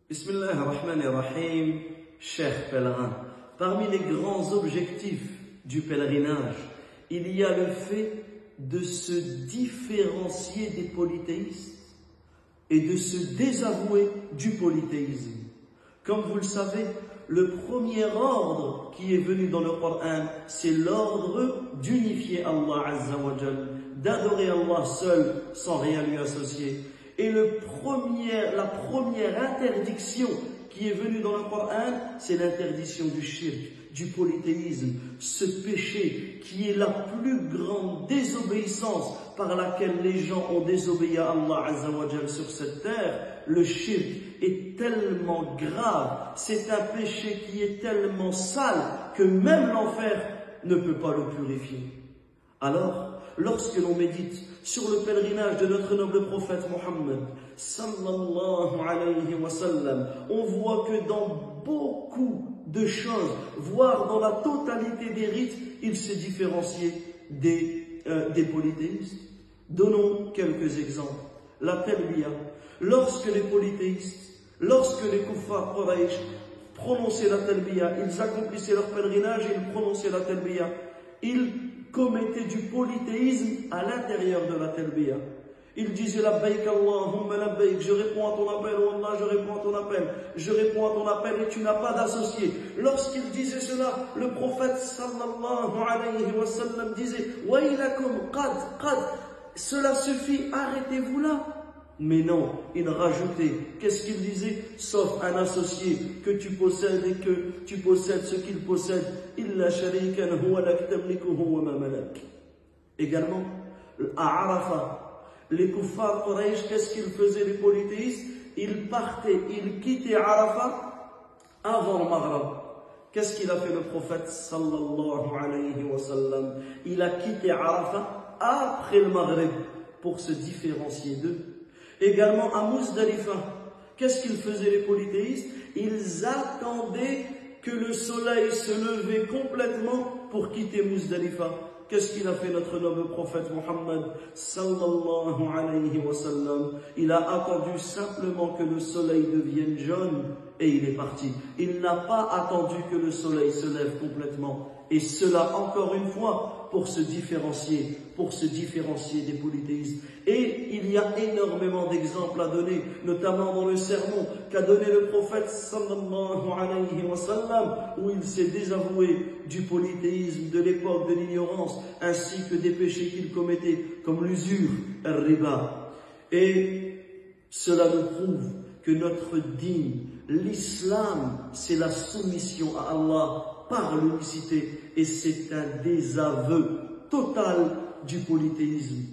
Bismillah ar-Rahman ar-Rahim, chers pèlerins, parmi les grands objectifs du pèlerinage, il y a le fait de se différencier des polythéistes et de se désavouer du polythéisme. Comme vous le savez, le premier ordre qui est venu dans le Coran, c'est l'ordre d'unifier Allah Azza wa Jal, d'adorer Allah seul sans rien lui associer. Et la première interdiction qui est venue dans le Coran, c'est l'interdiction du shirk, du polythéisme, ce péché qui est la plus grande désobéissance par laquelle les gens ont désobéi à Allah Azza wa Jal sur cette terre. Le shirk est tellement grave, c'est un péché qui est tellement sale que même l'enfer ne peut pas le purifier. Alors, lorsque l'on médite sur le pèlerinage de notre noble prophète Mohammed sallallahu alayhi wa sallam, on voit que dans beaucoup de choses, voire dans la totalité des rites, il s'est différencié des polythéistes. Donnons quelques exemples. La talbiya. Lorsque les polythéistes, lorsque les kuffar Quraysh prononçaient la talbiya, ils accomplissaient leur pèlerinage et ils prononçaient la talbiya, ils commettaient du polythéisme à l'intérieur de la talbiya. Ils disaient labbaik Allahumma labbaik, je réponds à ton appel, oh Allah, je réponds à ton appel, je réponds à ton appel et tu n'as pas d'associé. Lorsqu'ils disaient cela, le prophète sallallahu alayhi wa sallam disait Wailakum qad, cela suffit, arrêtez-vous là. Mais non, il rajoutait, qu'est-ce qu'il disait? Sauf un associé que tu possèdes et que tu possèdes ce qu'il possède. Illa sharikan huwa lak tamlikuhu wa ma malak. Également, à Arafat, les kuffar Quraysh, qu'est-ce qu'ils faisaient les polythéistes? Ils partaient, ils quittaient Arafat avant le Maghreb. Qu'est-ce qu'il a fait le prophète sallallahu alayhi wa sallam? Il a quitté Arafat après le Maghreb pour se différencier d'eux. Également à Muzdalifa, qu'est-ce qu'ils faisaient les polythéistes? Ils attendaient que le soleil se levait complètement pour quitter Muzdalifa. Qu'est-ce qu'il a fait notre noble prophète Mohammed sallallahu alayhi wa sallam? Il a attendu simplement que le soleil devienne jaune et il est parti. Il n'a pas attendu que le soleil se lève complètement. Et cela, encore une fois, pour se différencier des polythéistes. Et il y a énormément d'exemples à donner, notamment dans le sermon qu'a donné le prophète sallallahu alayhi wa sallam, où il s'est désavoué du polythéisme de l'époque de l'ignorance, ainsi que des péchés qu'il commettait, comme l'usure, al-riba. Et cela nous prouve que notre dîne, l'islam, c'est la soumission à Allah par l'unicité, et c'est un désaveu total du polythéisme.